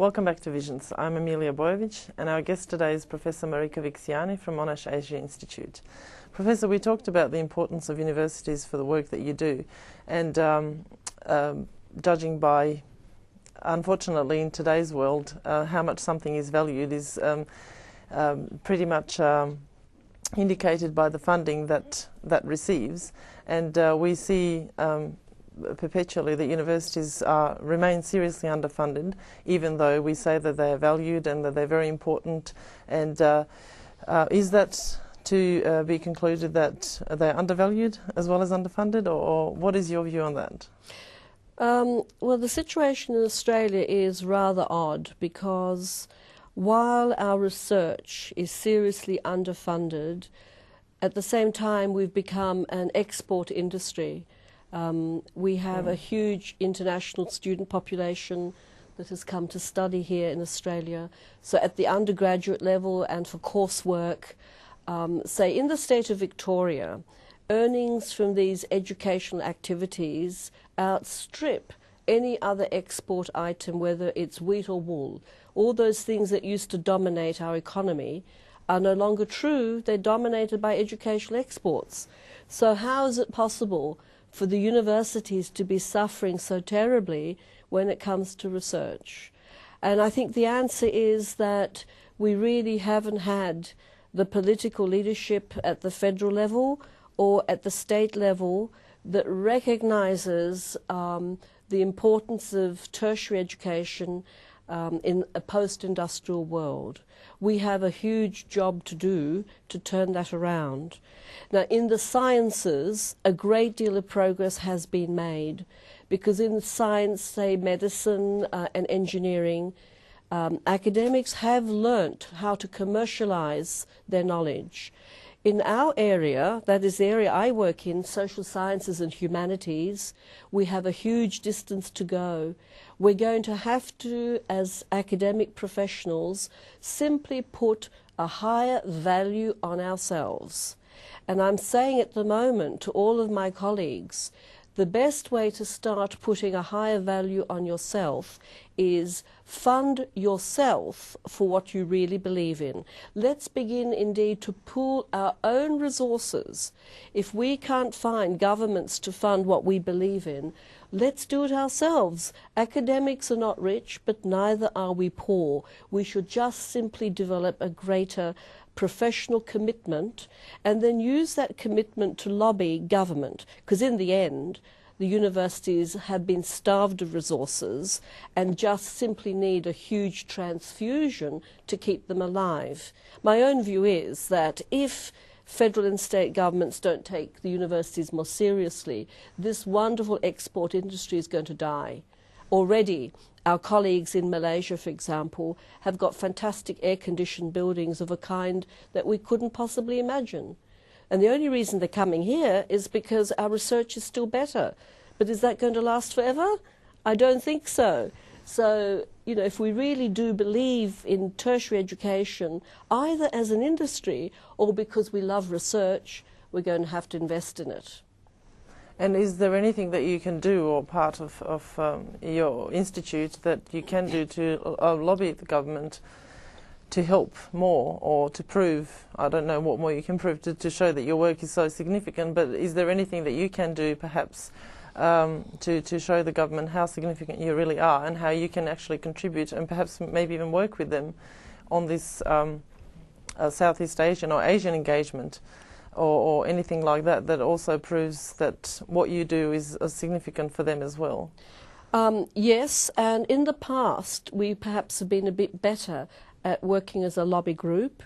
Welcome back to Visions. I'm Emilia Bojovic, and our guest today is Professor MarikaVicziany from Monash Asia Institute. Professor, we talked about the importance of universities for the work that you do, and judging by, unfortunately in today's world, how much something is valued is pretty much indicated by the funding that receives, and we see perpetually that universities remain seriously underfunded, even though we say that they are valued and that they're very important. And is that to be concluded that they're undervalued as well as underfunded, or what is your view on that? Well, the situation in Australia is rather odd, because while our research is seriously underfunded, at the same time we've become an export industry. We have a huge international student population that has come to study here in Australia. So at the undergraduate level and for coursework, say in the state of Victoria, earnings from these educational activities outstrip any other export item, whether it's wheat or wool. All those things that used to dominate our economy are no longer true. They're dominated by educational exports. So how is it possible for the universities to be suffering so terribly when it comes to research? And I think the answer is that we really haven't had the political leadership at the federal level or at the state level that recognises the importance of tertiary education in a post-industrial world. We have a huge job to do to turn that around. Now, in the sciences, a great deal of progress has been made, because in science, say medicine and engineering, academics have learnt how to commercialise their knowledge. In our area, that is the area I work in, social sciences and humanities, we have a huge distance to go. We're going to have to, as academic professionals, simply put a higher value on ourselves. And I'm saying at the moment to all of my colleagues, the best way to start putting a higher value on yourself is fund yourself for what you really believe in. Let's begin indeed to pool our own resources. If we can't find governments to fund what we believe in, let's do it ourselves. Academics are not rich, but neither are we poor. We should just simply develop a greater professional commitment, and then use that commitment to lobby government, because in the end the universities have been starved of resources and just simply need a huge transfusion to keep them alive. My own view is that if federal and state governments don't take the universities more seriously, this wonderful export industry is going to die. Already, our colleagues in Malaysia, for example, have got fantastic air-conditioned buildings of a kind that we couldn't possibly imagine. And the only reason they're coming here is because our research is still better. But is that going to last forever? I don't think so. So, you know, if we really do believe in tertiary education, either as an industry or because we love research, we're going to have to invest in it. And is there anything that you can do, or part of your institute that you can do to lobby the government to help more, or to prove, I don't know what more you can prove, to show that your work is so significant, but is there anything that you can do perhaps to show the government how significant you really are and how you can actually contribute and perhaps maybe even work with them on this Southeast Asian or Asian engagement? Or anything like that, that also proves that what you do is significant for them as well? Yes, and in the past we perhaps have been a bit better at working as a lobby group.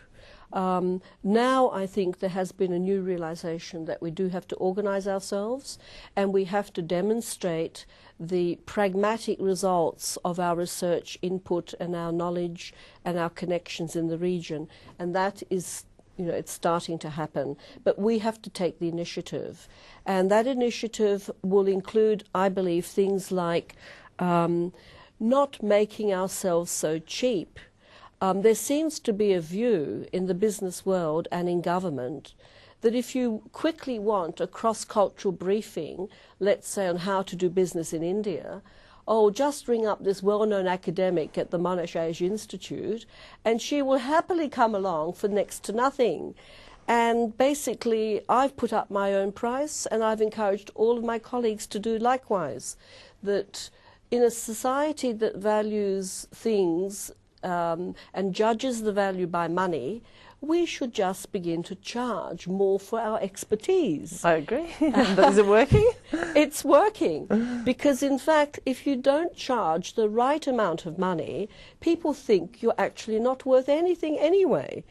Now I think there has been a new realization that we do have to organize ourselves, and we have to demonstrate the pragmatic results of our research input and our knowledge and our connections in the region, and that is, you know, it's starting to happen, but we have to take the initiative. And that initiative will include, I believe, things like not making ourselves so cheap. There seems to be a view in the business world and in government that if you quickly want a cross-cultural briefing, let's say on how to do business in India, oh, just ring up this well-known academic at the Monash Age Institute and she will happily come along for next to nothing. And basically, I've put up my own price and I've encouraged all of my colleagues to do likewise. That in a society that values things and judges the value by money, we should just begin to charge more for our expertise. I agree. Is it working? It's working because, in fact, if you don't charge the right amount of money, people think you're actually not worth anything anyway.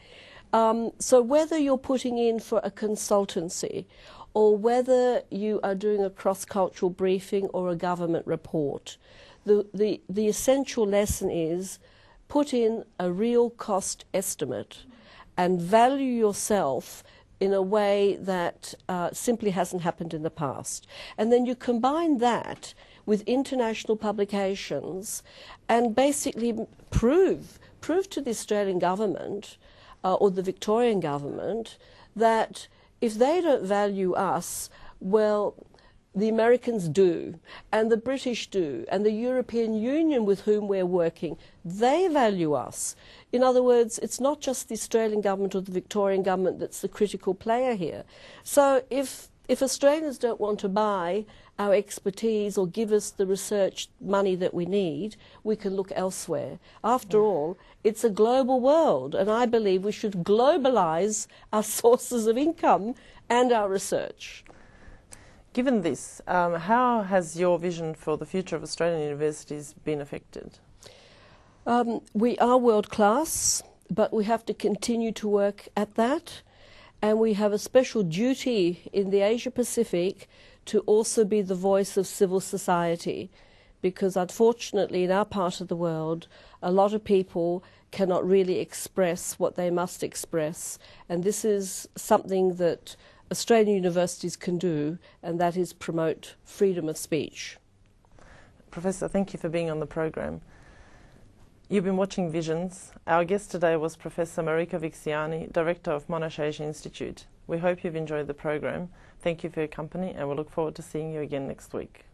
So whether you're putting in for a consultancy or whether you are doing a cross-cultural briefing or a government report, the essential lesson is put in a real cost estimate and value yourself in a way that simply hasn't happened in the past. And then you combine that with international publications and basically prove to the Australian government or the Victorian government that if they don't value us, well, the Americans do, and the British do, and the European Union with whom we're working, they value us. In other words, it's not just the Australian government or the Victorian government that's the critical player here. So if Australians don't want to buy our expertise or give us the research money that we need, we can look elsewhere. After all, it's a global world, and I believe we should globalise our sources of income and our research. Given this, how has your vision for the future of Australian universities been affected? We are world class, but we have to continue to work at that. And we have a special duty in the Asia Pacific to also be the voice of civil society, because unfortunately in our part of the world, a lot of people cannot really express what they must express. And this is something that Australian universities can do, and that is promote freedom of speech. Professor, thank you for being on the program. You've been watching Visions. Our guest today was Professor VisionsMarikaVicziany, Director of Monash Age Institute. We hope you've enjoyed the program. Thank you for your company, and we look forward to seeing you again next week.